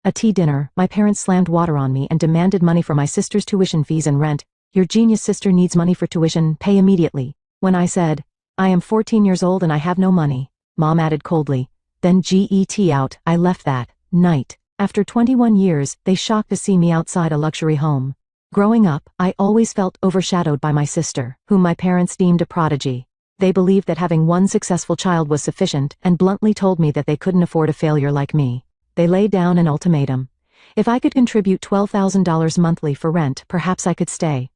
A tea dinner, my parents slammed water on me and demanded money for my sister's tuition fees and rent. Your genius sister needs money for tuition, pay immediately. When I said, I am 14 years old and I have no money, Mom added coldly, then get out. I left that night. After 21 years, they shocked to see me outside a luxury home. Growing up, I always felt overshadowed by my sister, whom my parents deemed a prodigy. They believed that having one successful child was sufficient and bluntly told me that they couldn't afford a failure like me. They laid down an ultimatum. If I could contribute $12,000 monthly for rent, perhaps I could stay.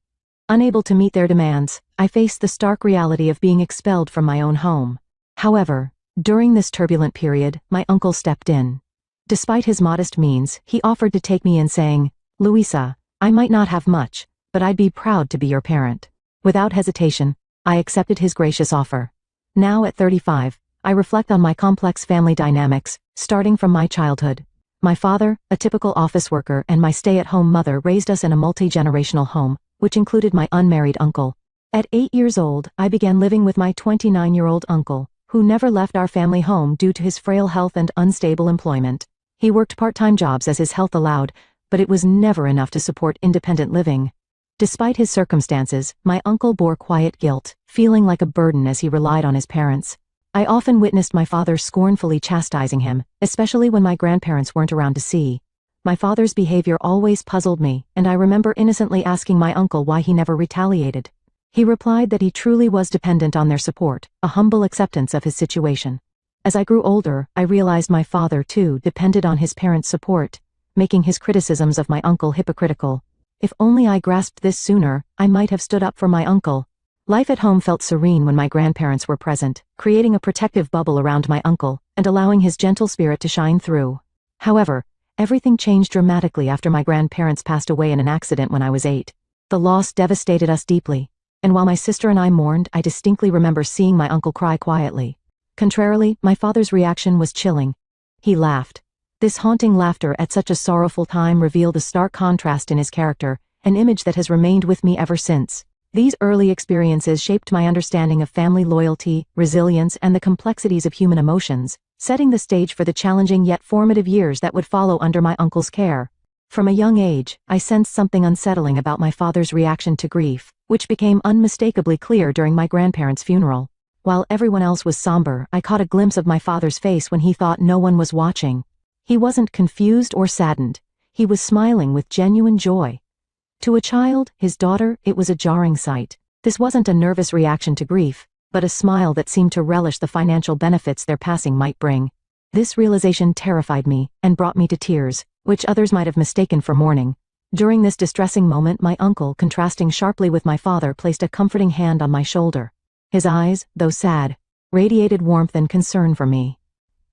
Unable to meet their demands, I faced the stark reality of being expelled from my own home. However, during this turbulent period, my uncle stepped in. Despite his modest means, he offered to take me in, saying, Louisa, I might not have much, but I'd be proud to be your parent. Without hesitation, I accepted his gracious offer. Now at 35, I reflect on my complex family dynamics, starting from my childhood. My father, a typical office worker, and my stay-at-home mother raised us in a multi-generational home, which included my unmarried uncle. At 8 years old, I began living with my 29-year-old uncle, who never left our family home due to his frail health and unstable employment. He worked part-time jobs as his health allowed, but it was never enough to support independent living. Despite his circumstances, my uncle bore quiet guilt, feeling like a burden as he relied on his parents. I often witnessed my father scornfully chastising him, especially when my grandparents weren't around to see. My father's behavior always puzzled me, and I remember innocently asking my uncle why he never retaliated. He replied that he truly was dependent on their support, a humble acceptance of his situation. As I grew older, I realized my father, too, depended on his parents' support, making his criticisms of my uncle hypocritical. If only I grasped this sooner, I might have stood up for my uncle. Life at home felt serene when my grandparents were present, creating a protective bubble around my uncle and allowing his gentle spirit to shine through. However, everything changed dramatically after my grandparents passed away in an accident when I was 8. The loss devastated us deeply, and while my sister and I mourned, I distinctly remember seeing my uncle cry quietly. Contrarily, my father's reaction was chilling. He laughed. This haunting laughter at such a sorrowful time revealed a stark contrast in his character, an image that has remained with me ever since. These early experiences shaped my understanding of family loyalty, resilience, and the complexities of human emotions, setting the stage for the challenging yet formative years that would follow under my uncle's care. From a young age, I sensed something unsettling about my father's reaction to grief, which became unmistakably clear during my grandparents' funeral. While everyone else was somber, I caught a glimpse of my father's face when he thought no one was watching. He wasn't confused or saddened. He was smiling with genuine joy. To a child, his daughter, it was a jarring sight. This wasn't a nervous reaction to grief, but a smile that seemed to relish the financial benefits their passing might bring. This realization terrified me and brought me to tears, which others might have mistaken for mourning. During this distressing moment, my uncle, contrasting sharply with my father, placed a comforting hand on my shoulder. His eyes, though sad, radiated warmth and concern for me.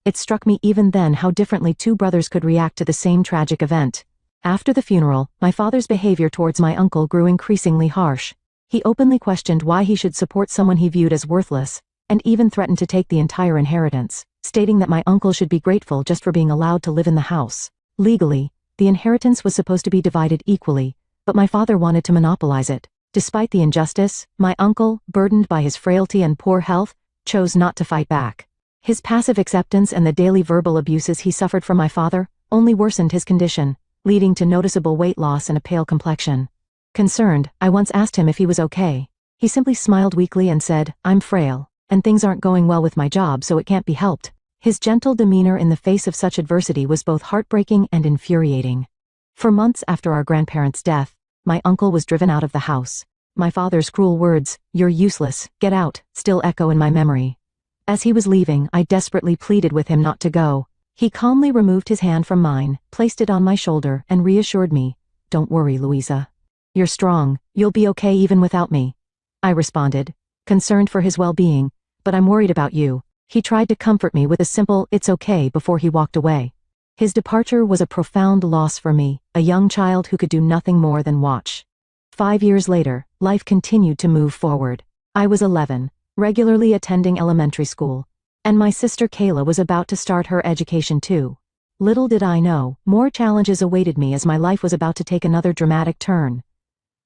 It struck me even then how differently two brothers could react to the same tragic event. After the funeral, my father's behavior towards my uncle grew increasingly harsh. He openly questioned why he should support someone he viewed as worthless, and even threatened to take the entire inheritance, stating that my uncle should be grateful just for being allowed to live in the house. Legally, the inheritance was supposed to be divided equally, but my father wanted to monopolize it. Despite the injustice, my uncle, burdened by his frailty and poor health, chose not to fight back. His passive acceptance and the daily verbal abuses he suffered from my father only worsened his condition, leading to noticeable weight loss and a pale complexion. Concerned, I once asked him if he was okay. He simply smiled weakly and said, "I'm frail, and things aren't going well with my job, so it can't be helped." His gentle demeanor in the face of such adversity was both heartbreaking and infuriating. For months after our grandparents' death, my uncle was driven out of the house. My father's cruel words, "You're useless, get out," still echo in my memory. As he was leaving, I desperately pleaded with him not to go. He calmly removed his hand from mine, placed it on my shoulder, and reassured me, "Don't worry, Louisa. You're strong, you'll be okay even without me." I responded, concerned for his well-being, "But I'm worried about you." He tried to comfort me with a simple, "It's okay," before he walked away. His departure was a profound loss for me, a young child who could do nothing more than watch. 5 years later, life continued to move forward. I was 11, regularly attending elementary school, and my sister Kayla was about to start her education too. Little did I know, more challenges awaited me as my life was about to take another dramatic turn.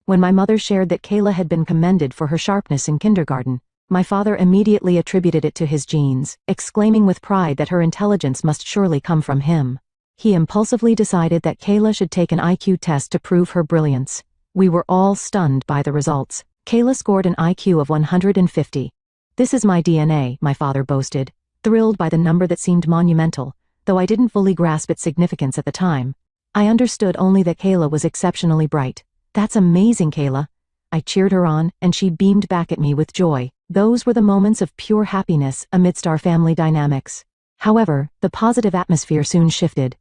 When my mother shared that Kayla had been commended for her sharpness in kindergarten, my father immediately attributed it to his genes, exclaiming with pride that her intelligence must surely come from him. He impulsively decided that Kayla should take an IQ test to prove her brilliance. We were all stunned by the results. Kayla scored an IQ of 150. "This is my DNA," my father boasted, thrilled by the number that seemed monumental, though I didn't fully grasp its significance at the time. I understood only that Kayla was exceptionally bright. "That's amazing, Kayla." I cheered her on, and she beamed back at me with joy. Those were the moments of pure happiness amidst our family dynamics. However, the positive atmosphere soon shifted.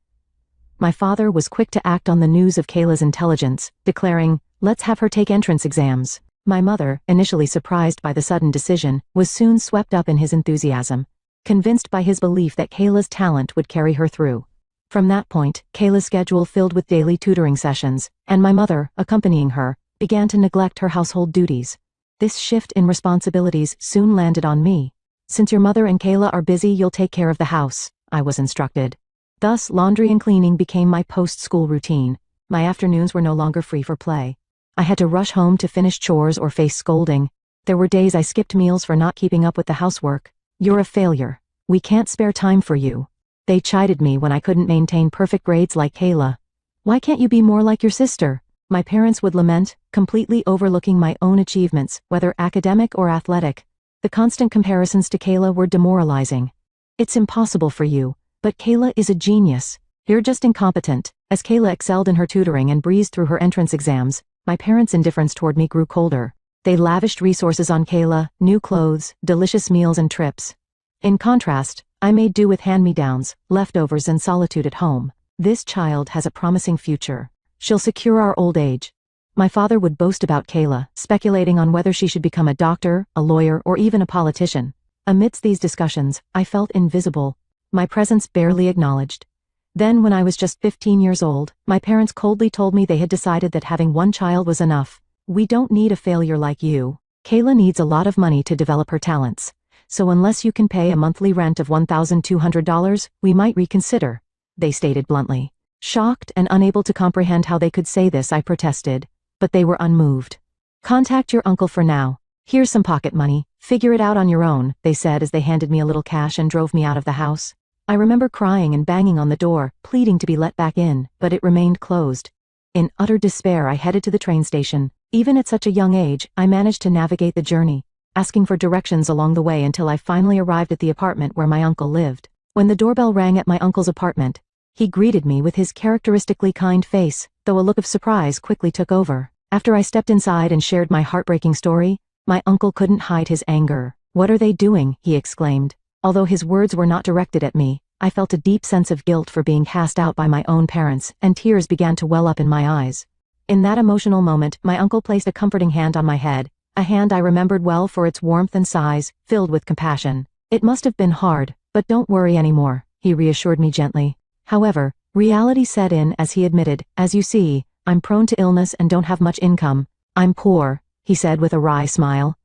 My father was quick to act on the news of Kayla's intelligence, declaring, "Let's have her take entrance exams." My mother, initially surprised by the sudden decision, was soon swept up in his enthusiasm, convinced by his belief that Kayla's talent would carry her through. From that point, Kayla's schedule filled with daily tutoring sessions, and my mother, accompanying her, began to neglect her household duties. This shift in responsibilities soon landed on me. "Since your mother and Kayla are busy, you'll take care of the house," I was instructed. Thus, laundry and cleaning became my post-school routine. My afternoons were no longer free for play. I had to rush home to finish chores or face scolding. There were days I skipped meals for not keeping up with the housework. "You're a failure. We can't spare time for you." They chided me when I couldn't maintain perfect grades like Kayla. "Why can't you be more like your sister?" my parents would lament, completely overlooking my own achievements, whether academic or athletic. The constant comparisons to Kayla were demoralizing. "It's impossible for you, but Kayla is a genius. You're just incompetent." As Kayla excelled in her tutoring and breezed through her entrance exams, my parents' indifference toward me grew colder. They lavished resources on Kayla, new clothes, delicious meals and trips. In contrast, I made do with hand-me-downs, leftovers and solitude at home. "This child has a promising future. She'll secure our old age." My father would boast about Kayla, speculating on whether she should become a doctor, a lawyer, or even a politician. Amidst these discussions, I felt invisible, my presence barely acknowledged. Then, when I was just 15 years old, my parents coldly told me they had decided that having one child was enough. "We don't need a failure like you. Kayla needs a lot of money to develop her talents. So unless you can pay a monthly rent of $1,200, we might reconsider," they stated bluntly. Shocked and unable to comprehend how they could say this, I protested, but they were unmoved. "Contact your uncle for now. Here's some pocket money. Figure it out on your own," they said as they handed me a little cash and drove me out of the house. I remember crying and banging on the door, pleading to be let back in, but it remained closed. In utter despair, I headed to the train station. Even at such a young age, I managed to navigate the journey, asking for directions along the way until I finally arrived at the apartment where my uncle lived. When the doorbell rang at my uncle's apartment, he greeted me with his characteristically kind face, though a look of surprise quickly took over. After I stepped inside and shared my heartbreaking story, my uncle couldn't hide his anger. "What are they doing?" he exclaimed. Although his words were not directed at me, I felt a deep sense of guilt for being cast out by my own parents, and tears began to well up in my eyes. In that emotional moment, my uncle placed a comforting hand on my head, a hand I remembered well for its warmth and size, filled with compassion. "It must have been hard, but don't worry anymore," he reassured me gently. However, reality set in as he admitted, "As you see, I'm prone to illness and don't have much income. I'm poor," he said with a wry smile.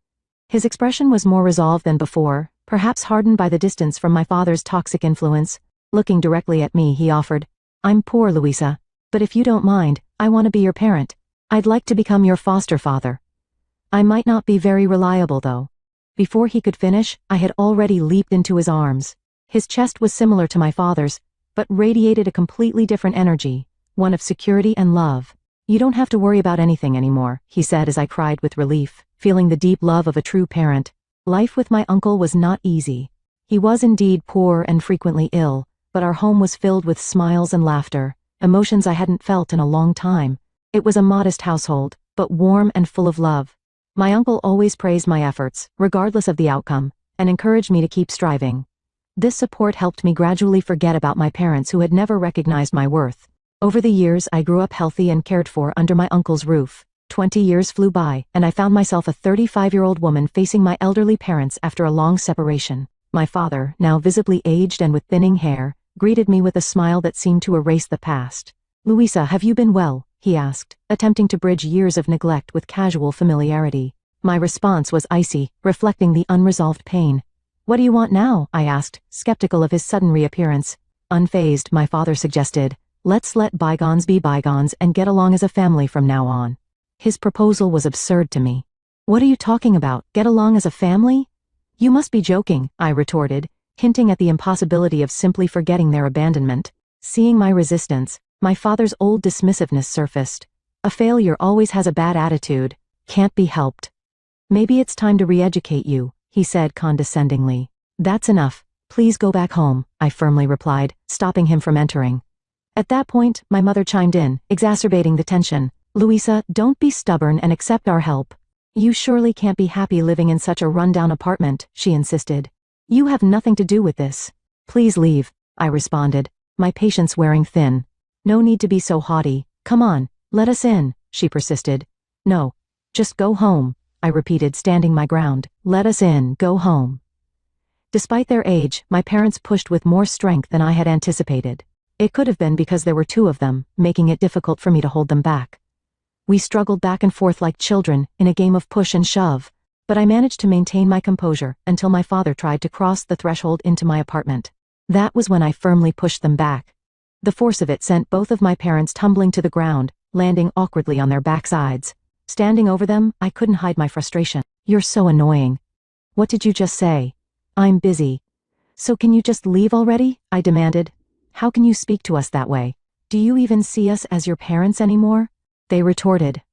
His expression was more resolved than before, perhaps hardened by the distance from my father's toxic influence. Looking directly at me, he offered, "I'm poor, Louisa, but if you don't mind, I want to be your parent. I'd like to become your foster father. I might not be very reliable, though." Before he could finish, I had already leaped into his arms. His chest was similar to my father's, but radiated a completely different energy, one of security and love. "You don't have to worry about anything anymore," he said as I cried with relief, feeling the deep love of a true parent. Life with my uncle was not easy. He was indeed poor and frequently ill, but our home was filled with smiles and laughter, emotions I hadn't felt in a long time. It was a modest household, but warm and full of love. My uncle always praised my efforts, regardless of the outcome, and encouraged me to keep striving. This support helped me gradually forget about my parents who had never recognized my worth. Over the years, I grew up healthy and cared for under my uncle's roof. 20 years flew by, and I found myself a 35-year-old woman facing my elderly parents after a long separation. My father, now visibly aged and with thinning hair, greeted me with a smile that seemed to erase the past. "Louisa, have you been well?" he asked, attempting to bridge years of neglect with casual familiarity. My response was icy, reflecting the unresolved pain. "What do you want now?" I asked, skeptical of his sudden reappearance. Unfazed, my father suggested, "Let's let bygones be bygones and get along as a family from now on." His proposal was absurd to me. "What are you talking about? Get along as a family? You must be joking," I retorted, hinting at the impossibility of simply forgetting their abandonment. Seeing my resistance, my father's old dismissiveness surfaced. A failure always has a bad attitude. Can't be helped. Maybe it's time to re-educate you, he said condescendingly. That's enough. Please go back home, I firmly replied, stopping him from entering. At that point, my mother chimed in, exacerbating the tension. Louisa, don't be stubborn and accept our help. You surely can't be happy living in such a rundown apartment, she insisted. You have nothing to do with this. Please leave, I responded, my patience wearing thin. No need to be so haughty. Come on, let us in, she persisted. No. Just go home, I repeated, standing my ground. Let us in, go home. Despite their age, my parents pushed with more strength than I had anticipated. It could have been because there were two of them, making it difficult for me to hold them back. We struggled back and forth like children, in a game of push and shove, but I managed to maintain my composure until my father tried to cross the threshold into my apartment. That was when I firmly pushed them back. The force of it sent both of my parents tumbling to the ground, landing awkwardly on their backsides. Standing over them, I couldn't hide my frustration. You're so annoying. What did you just say? I'm busy. So can you just leave already? I demanded. How can you speak to us that way? Do you even see us as your parents anymore? They retorted.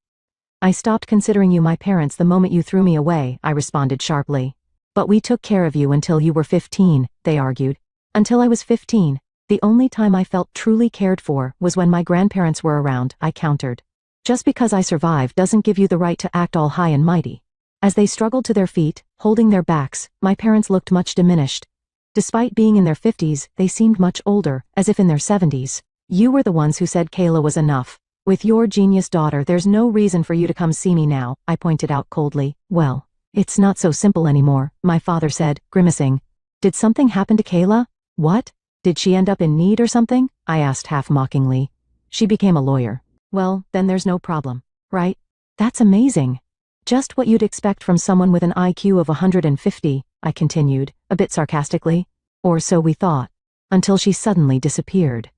I stopped considering you my parents the moment you threw me away, I responded sharply. But we took care of you until you were 15, they argued. Until I was 15, the only time I felt truly cared for was when my grandparents were around, I countered. Just because I survived doesn't give you the right to act all high and mighty. As they struggled to their feet, holding their backs, my parents looked much diminished. Despite being in their 50s, they seemed much older, as if in their 70s. You were the ones who said Kayla was enough. With your genius daughter, there's no reason for you to come see me now, I pointed out coldly. Well, it's not so simple anymore, my father said, grimacing. Did something happen to Kayla? What? Did she end up in need or something? I asked half mockingly. She became a lawyer. Well, then there's no problem, right? That's amazing. Just what you'd expect from someone with an IQ of 150, I continued, a bit sarcastically. Or so we thought. Until she suddenly disappeared.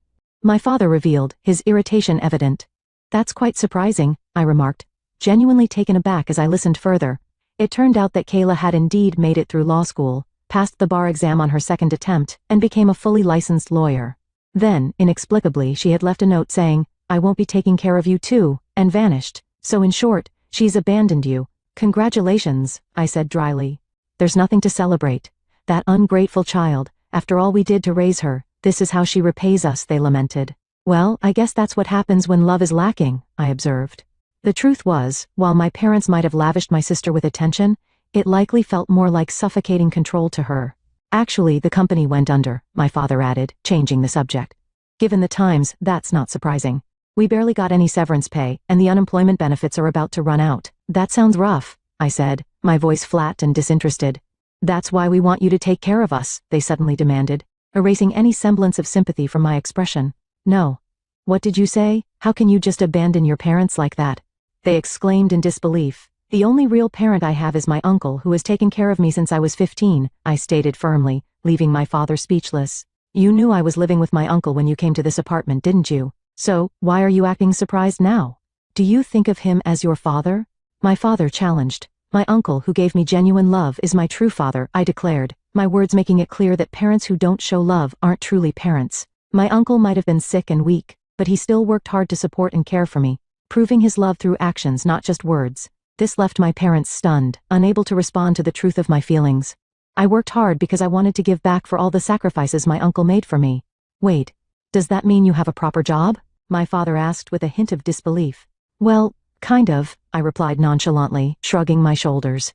My father revealed, his irritation evident. That's quite surprising, I remarked, genuinely taken aback as I listened further. It turned out that Kayla had indeed made it through law school, passed the bar exam on her second attempt, and became a fully licensed lawyer. Then, inexplicably, she had left a note saying, I won't be taking care of you too, and vanished. So in short, she's abandoned you. Congratulations, I said dryly. There's nothing to celebrate. That ungrateful child, after all we did to raise her, this is how she repays us, they lamented. Well, I guess that's what happens when love is lacking, I observed. The truth was, while my parents might have lavished my sister with attention, it likely felt more like suffocating control to her. Actually, the company went under, my father added, changing the subject. Given the times, that's not surprising. We barely got any severance pay, and the unemployment benefits are about to run out. That sounds rough, I said, my voice flat and disinterested. That's why we want you to take care of us, they suddenly demanded, erasing any semblance of sympathy from my expression. No. What did you say? How can you just abandon your parents like that? They exclaimed in disbelief. The only real parent I have is my uncle who has taken care of me since I was 15, I stated firmly, leaving my father speechless. You knew I was living with my uncle when you came to this apartment, didn't you? So, why are you acting surprised now? Do you think of him as your father? My father challenged. My uncle who gave me genuine love is my true father, I declared, my words making it clear that parents who don't show love aren't truly parents. My uncle might have been sick and weak, but he still worked hard to support and care for me, proving his love through actions, not just words. This left my parents stunned, unable to respond to the truth of my feelings. I worked hard because I wanted to give back for all the sacrifices my uncle made for me. Wait, does that mean you have a proper job? My father asked with a hint of disbelief. Well, kind of, I replied nonchalantly, shrugging my shoulders.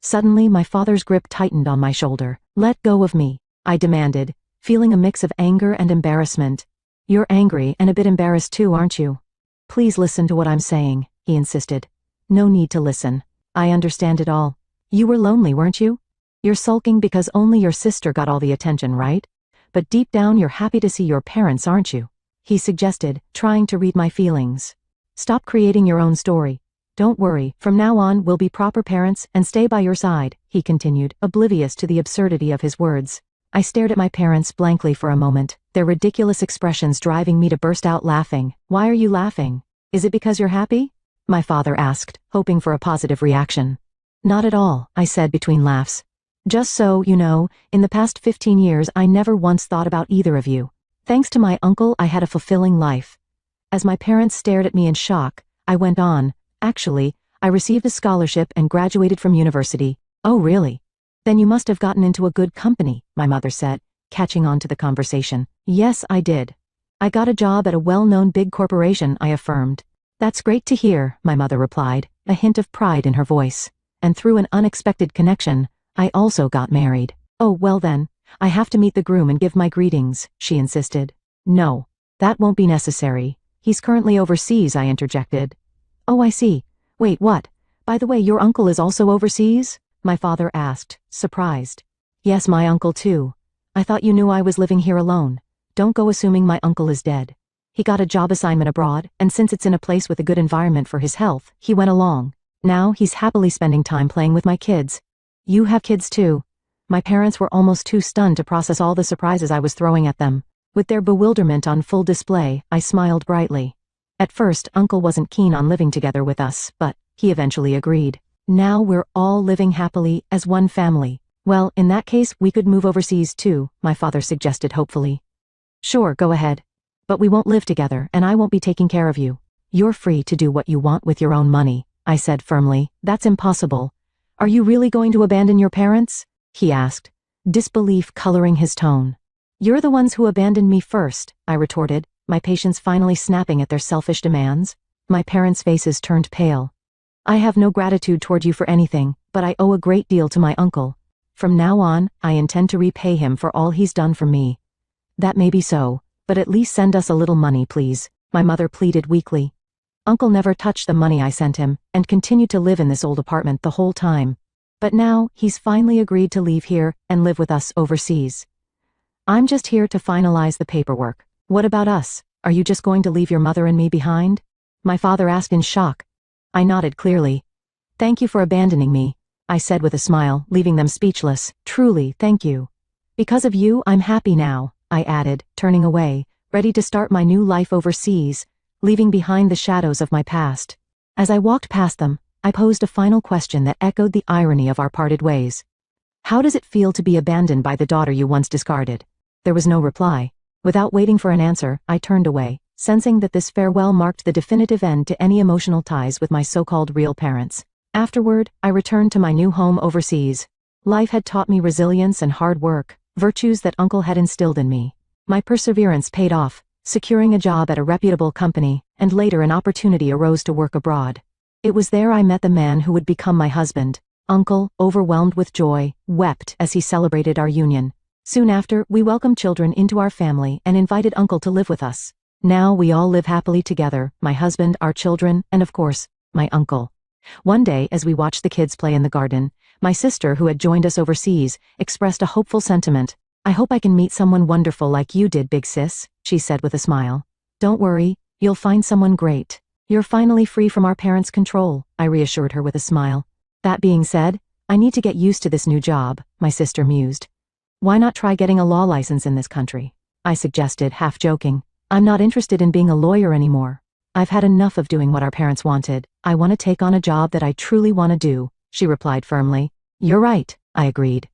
Suddenly, my father's grip tightened on my shoulder. Let go of me, I demanded, feeling a mix of anger and embarrassment. You're angry and a bit embarrassed too, aren't you? Please listen to what I'm saying, he insisted. No need to listen. I understand it all. You were lonely, weren't you? You're sulking because only your sister got all the attention, right? But deep down you're happy to see your parents, aren't you? He suggested, trying to read my feelings. Stop creating your own story. Don't worry, from now on we'll be proper parents and stay by your side, he continued, oblivious to the absurdity of his words. I stared at my parents blankly for a moment, their ridiculous expressions driving me to burst out laughing. Why are you laughing? Is it because you're happy? My father asked, hoping for a positive reaction. Not at all, I said between laughs. Just so, you know, in the past 15 years I never once thought about either of you. Thanks to my uncle, I had a fulfilling life. As my parents stared at me in shock, I went on, actually, I received a scholarship and graduated from university. Oh really? Then you must have gotten into a good company, my mother said, catching on to the conversation. Yes, I did. I got a job at a well-known big corporation, I affirmed. That's great to hear, my mother replied, a hint of pride in her voice. And through an unexpected connection, I also got married. Oh well then, I have to meet the groom and give my greetings, she insisted. No, that won't be necessary. He's currently overseas, I interjected. Oh I see. Wait, what? By the way, your uncle is also overseas? My father asked, surprised. Yes, my uncle too. I thought you knew I was living here alone. Don't go assuming my uncle is dead. He got a job assignment abroad, and since it's in a place with a good environment for his health, he went along. Now he's happily spending time playing with my kids. You have kids too. My parents were almost too stunned to process all the surprises I was throwing at them. With their bewilderment on full display, I smiled brightly. At first, Uncle wasn't keen on living together with us, but he eventually agreed. Now we're all living happily as one family. Well, in that case, we could move overseas too, my father suggested hopefully. Sure, go ahead. But we won't live together, and I won't be taking care of you. You're free to do what you want with your own money, I said firmly. That's impossible. Are you really going to abandon your parents? He asked, disbelief coloring his tone. You're the ones who abandoned me first, I retorted, my patience finally snapping at their selfish demands. My parents' faces turned pale. I have no gratitude toward you for anything, but I owe a great deal to my uncle. From now on, I intend to repay him for all he's done for me. That may be so, but at least send us a little money, please, my mother pleaded weakly. Uncle never touched the money I sent him, and continued to live in this old apartment the whole time. But now, he's finally agreed to leave here and live with us overseas. I'm just here to finalize the paperwork. What about us? Are you just going to leave your mother and me behind? My father asked in shock. I nodded clearly. Thank you for abandoning me, I said with a smile, leaving them speechless. Truly, thank you. Because of you, I'm happy now, I added, turning away, ready to start my new life overseas, leaving behind the shadows of my past. As I walked past them, I posed a final question that echoed the irony of our parted ways. How does it feel to be abandoned by the daughter you once discarded? There was no reply. Without waiting for an answer, I turned away, sensing that this farewell marked the definitive end to any emotional ties with my so-called real parents. Afterward, I returned to my new home overseas. Life had taught me resilience and hard work, virtues that Uncle had instilled in me. My perseverance paid off, securing a job at a reputable company, and later an opportunity arose to work abroad. It was there I met the man who would become my husband. Uncle, overwhelmed with joy, wept as he celebrated our union. Soon after, we welcomed children into our family and invited Uncle to live with us. Now we all live happily together, my husband, our children, and of course, my uncle. One day, as we watched the kids play in the garden, my sister, who had joined us overseas, expressed a hopeful sentiment. I hope I can meet someone wonderful like you did, big sis, she said with a smile. Don't worry, you'll find someone great. You're finally free from our parents' control, I reassured her with a smile. That being said, I need to get used to this new job, my sister mused. Why not try getting a law license in this country? I suggested, half joking. I'm not interested in being a lawyer anymore. I've had enough of doing what our parents wanted. I want to take on a job that I truly want to do, she replied firmly. You're right, I agreed.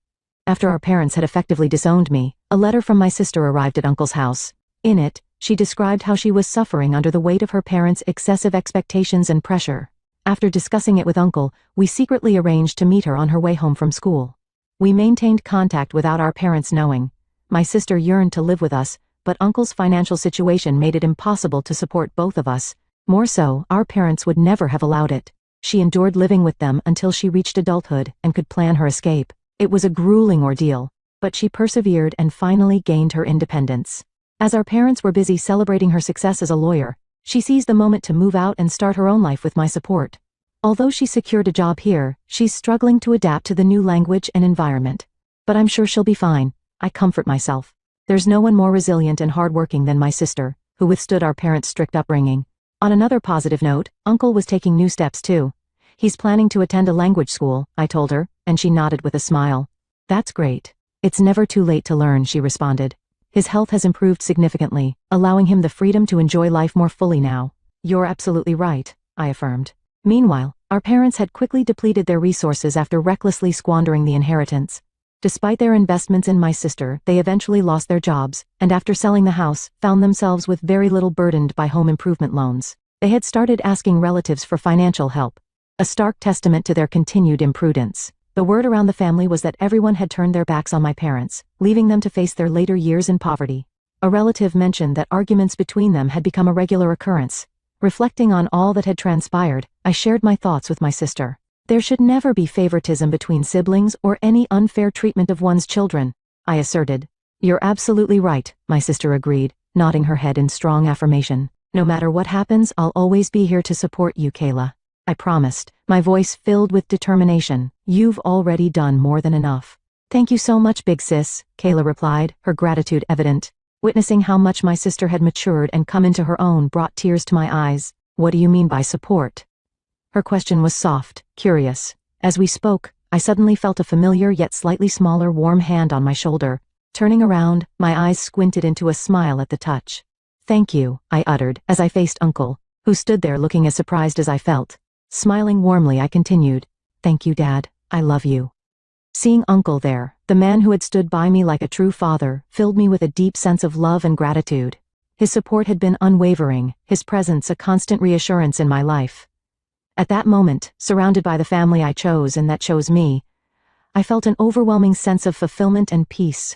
After our parents had effectively disowned me, a letter from my sister arrived at Uncle's house. In it, she described how she was suffering under the weight of her parents' excessive expectations and pressure. After discussing it with Uncle, we secretly arranged to meet her on her way home from school. We maintained contact without our parents knowing. My sister yearned to live with us, but Uncle's financial situation made it impossible to support both of us. More so, our parents would never have allowed it. She endured living with them until she reached adulthood and could plan her escape. It was a grueling ordeal, but she persevered and finally gained her independence. As our parents were busy celebrating her success as a lawyer, she seized the moment to move out and start her own life with my support. Although she secured a job here, she's struggling to adapt to the new language and environment. But I'm sure she'll be fine, I comfort myself. There's no one more resilient and hardworking than my sister, who withstood our parents' strict upbringing. On another positive note, Uncle was taking new steps too. He's planning to attend a language school, I told her, and she nodded with a smile. That's great. It's never too late to learn, she responded. His health has improved significantly, allowing him the freedom to enjoy life more fully now. You're absolutely right, I affirmed. Meanwhile, our parents had quickly depleted their resources after recklessly squandering the inheritance. Despite their investments in my sister, they eventually lost their jobs, and after selling the house, found themselves with very little burdened by home improvement loans. They had started asking relatives for financial help, a stark testament to their continued imprudence. The word around the family was that everyone had turned their backs on my parents, leaving them to face their later years in poverty. A relative mentioned that arguments between them had become a regular occurrence. Reflecting on all that had transpired, I shared my thoughts with my sister. There should never be favoritism between siblings or any unfair treatment of one's children, I asserted. You're absolutely right, my sister agreed, nodding her head in strong affirmation. No matter what happens, I'll always be here to support you, Kayla. I promised, my voice filled with determination. You've already done more than enough. Thank you so much, big sis, Kayla replied, her gratitude evident. Witnessing how much my sister had matured and come into her own brought tears to my eyes. What do you mean by support? Her question was soft, curious. As we spoke, I suddenly felt a familiar yet slightly smaller warm hand on my shoulder. Turning around, my eyes squinted into a smile at the touch. Thank you, I uttered, as I faced Uncle, who stood there looking as surprised as I felt. Smiling warmly, I continued, Thank you, Dad, I love you. Seeing Uncle there, the man who had stood by me like a true father, filled me with a deep sense of love and gratitude. His support had been unwavering, his presence a constant reassurance in my life. At that moment, surrounded by the family I chose and that chose me, I felt an overwhelming sense of fulfillment and peace.